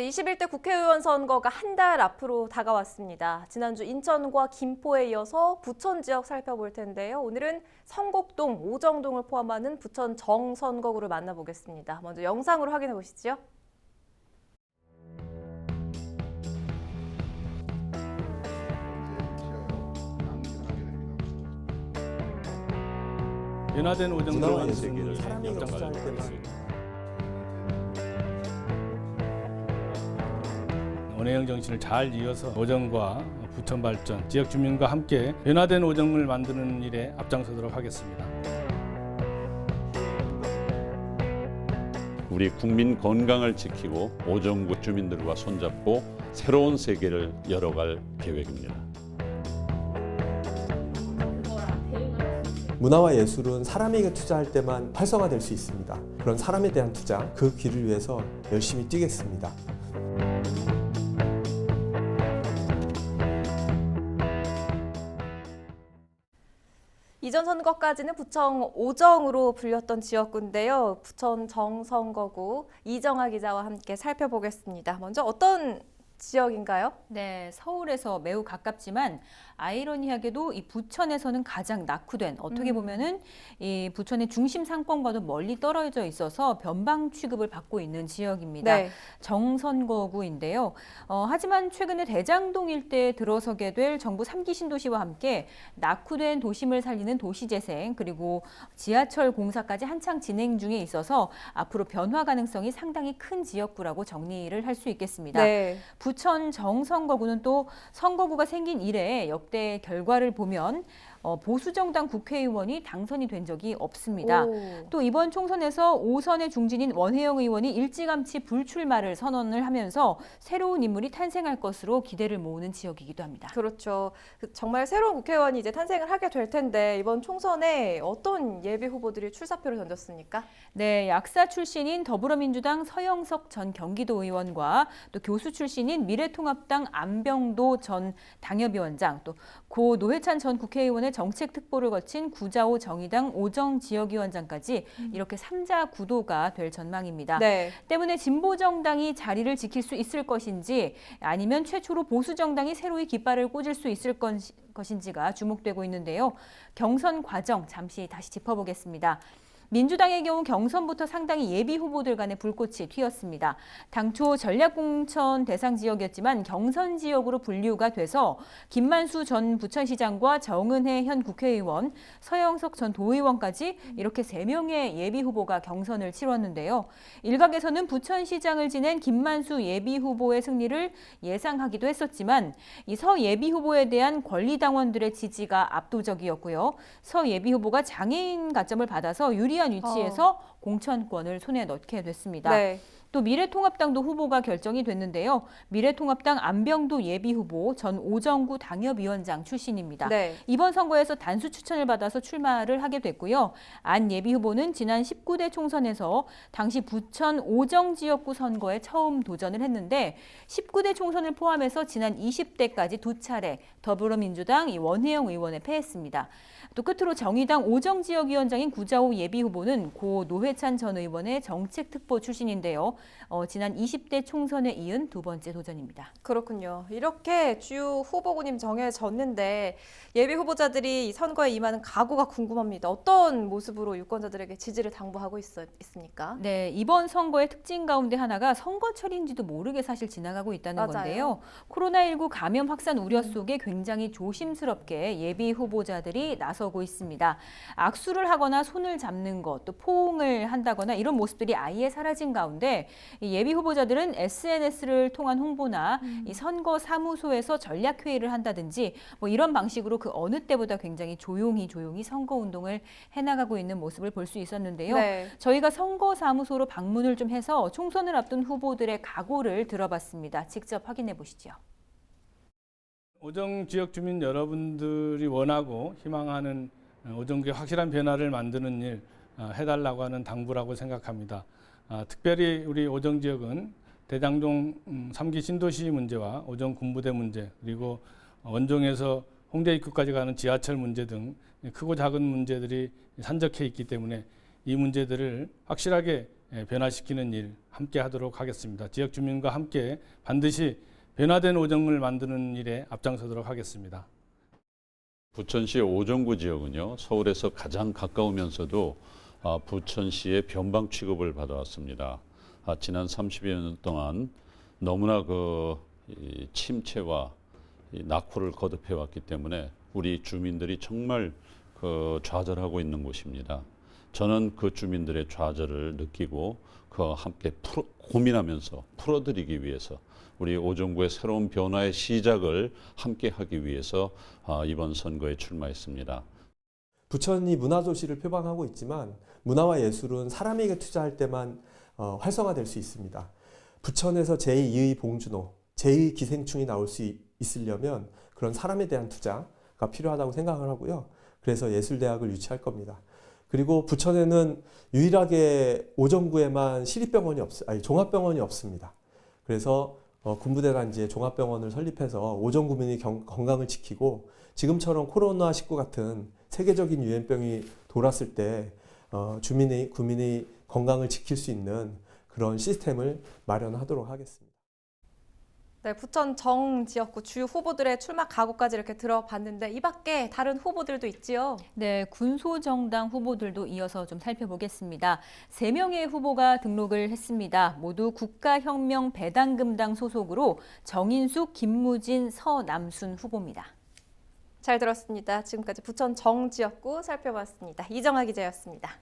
제21대 국회의원 선거가 한 달 앞으로 다가왔습니다. 지난주 인천과 김포에 이어서 부천 지역 살펴볼 텐데요. 오늘은 성곡동, 오정동을 포함하는 부천 정선거구를 만나보겠습니다. 먼저 영상으로 확인해 보시죠. 변화된 오정동은 세계를 투자할 때만 원혜영 정신을 잘 이어서 오정과 부천 발전, 지역 주민과 함께 변화된 오정을 만드는 일에 앞장서도록 하겠습니다. 우리 국민 건강을 지키고 오정구 주민들과 손잡고 새로운 세계를 열어갈 계획입니다. 문화와 예술은 사람에게 투자할 때만 활성화될 수 있습니다. 그런 사람에 대한 투자, 그 길을 위해서 열심히 뛰겠습니다. 이전 선거까지는 부천 오정으로 불렸던 지역구인데요. 부천 정선거구 이정아 기자와 함께 살펴보겠습니다. 먼저 어떤 지역인가요? 네, 서울에서 매우 가깝지만 아이러니하게도 이 부천에서는 가장 낙후된, 어떻게 보면은 이 부천의 중심 상권과도 멀리 떨어져 있어서 변방 취급을 받고 있는 지역입니다. 네. 정선거구인데요. 하지만 최근에 대장동 일대에 들어서게 될 정부 3기 신도시와 함께 낙후된 도심을 살리는 도시재생 그리고 지하철 공사까지 한창 진행 중에 있어서 앞으로 변화 가능성이 상당히 큰 지역구라고 정리를 할 수 있겠습니다. 네. 부천 정선거구는 또 선거구가 생긴 이래 역대 결과를 보면 보수정당 국회의원이 당선이 된 적이 없습니다. 또 이번 총선에서 5선의 중진인 원혜영 의원이 일찌감치 불출마를 선언을 하면서 새로운 인물이 탄생할 것으로 기대를 모으는 지역이기도 합니다. 그렇죠. 정말 새로운 국회의원이 이제 탄생을 하게 될 텐데 이번 총선에 어떤 예비 후보들이 출사표를 던졌습니까? 네, 약사 출신인 더불어민주당 서영석 전 경기도 의원과 또 교수 출신인 미래통합당 안병도 전 당협위원장, 또 고 노회찬 전 국회의원의 정책 특보를 거친 구자호 정의당 오정 지역위원장까지 이렇게 3자 구도가 될 전망입니다. 네. 때문에 진보 정당이 자리를 지킬 수 있을 것인지 아니면 최초로 보수 정당이 새로이 깃발을 꽂을 수 있을 것인지가 주목되고 있는데요. 경선 과정 잠시 다시 짚어보겠습니다. 민주당의 경우 경선부터 상당히 예비 후보들 간의 불꽃이 튀었습니다. 당초 전략공천 대상 지역이었지만 경선 지역으로 분류가 돼서 김만수 전 부천시장과 정은혜 현 국회의원, 서영석 전 도의원까지 이렇게 3명의 예비 후보가 경선을 치렀는데요. 일각에서는 부천시장을 지낸 김만수 예비 후보의 승리를 예상하기도 했었지만 이 서 예비 후보에 대한 권리당원들의 지지가 압도적이었고요. 서 예비 후보가 장애인 가점을 받아서 유리한 위치에서 공천권을 손에 넣게 됐습니다. 네. 또 미래통합당도 후보가 결정이 됐는데요. 미래통합당 안병도 예비 후보 전 오정구 당협위원장 출신입니다. 네. 이번 선거에서 단수 추천을 받아서 출마를 하게 됐고요. 안 예비 후보는 지난 19대 총선에서 당시 부천 오정 지역구 선거에 처음 도전을 했는데 19대 총선을 포함해서 지난 20대까지 2차례 더불어민주당 원혜영 의원에 패했습니다. 또 끝으로 정의당 오정 지역위원장인 구자호 예비 후보는 고 노회찬 전 의원의 정책특보 출신인데요. 지난 20대 총선에 이은 2번째 도전입니다. 그렇군요. 이렇게 주요 후보군이 정해졌는데 예비 후보자들이 이 선거에 임하는 각오가 궁금합니다. 어떤 모습으로 유권자들에게 지지를 당부하고 있습니까? 네, 이번 선거의 특징 가운데 하나가 선거철인지도 모르게 사실 지나가고 있다는 맞아요. 건데요. 코로나19 감염 확산 우려 속에 굉장히 조심스럽게 예비 후보자들이 나서고 있습니다. 악수를 하거나 손을 잡는 것, 또 포옹을 한다거나 이런 모습들이 아예 사라진 가운데 이 예비 후보자들은 SNS를 통한 홍보나 이 선거 사무소에서 전략 회의를 한다든지 뭐 이런 방식으로 그 어느 때보다 굉장히 조용히 선거 운동을 해나가고 있는 모습을 볼 수 있었는데요. 네. 저희가 선거 사무소로 방문을 좀 해서 총선을 앞둔 후보들의 각오를 들어봤습니다. 직접 확인해 보시죠. 오정 지역 주민 여러분들이 원하고 희망하는 오정구의 확실한 변화를 만드는 일 해달라고 하는 당부라고 생각합니다. 특별히 우리 오정 지역은 대장동 3기 신도시 문제와 오정 군부대 문제 그리고 원종에서 홍대 입구까지 가는 지하철 문제 등 크고 작은 문제들이 산적해 있기 때문에 이 문제들을 확실하게 변화시키는 일 함께 하도록 하겠습니다. 지역 주민과 함께 반드시 변화된 오정을 만드는 일에 앞장서도록 하겠습니다. 부천시 오정구 지역은요, 서울에서 가장 가까우면서도 부천시의 변방 취급을 받아왔습니다. 지난 30여 년 동안 너무나 이 침체와 이 낙후를 거듭해 왔기 때문에 우리 주민들이 정말 좌절하고 있는 곳입니다. 저는 그 주민들의 좌절을 느끼고 함께 고민하면서 풀어드리기 위해서 우리 오정구의 새로운 변화의 시작을 함께 하기 위해서 이번 선거에 출마했습니다. 부천이 문화도시를 표방하고 있지만 문화와 예술은 사람에게 투자할 때만 활성화될 수 있습니다. 부천에서 제2의 봉준호, 제2의 기생충이 나올 수 있으려면 그런 사람에 대한 투자가 필요하다고 생각을 하고요. 그래서 예술대학을 유치할 겁니다. 그리고 부천에는 유일하게 오정구에만 종합병원이 없습니다. 그래서 군부대 단지에 종합병원을 설립해서 오정 구민의 건강을 지키고 지금처럼 코로나19 같은 세계적인 유행병이 돌았을 때 구민의 건강을 지킬 수 있는 그런 시스템을 마련하도록 하겠습니다. 네, 부천 정 지역구 주요 후보들의 출마 각오까지 이렇게 들어봤는데 이 밖에 다른 후보들도 있지요? 네, 군소정당 후보들도 이어서 좀 살펴보겠습니다. 3명의 후보가 등록을 했습니다. 모두 국가혁명배당금당 소속으로 정인숙, 김무진, 서남순 후보입니다. 잘 들었습니다. 지금까지 부천 정 지역구 살펴봤습니다. 이정아 기자였습니다.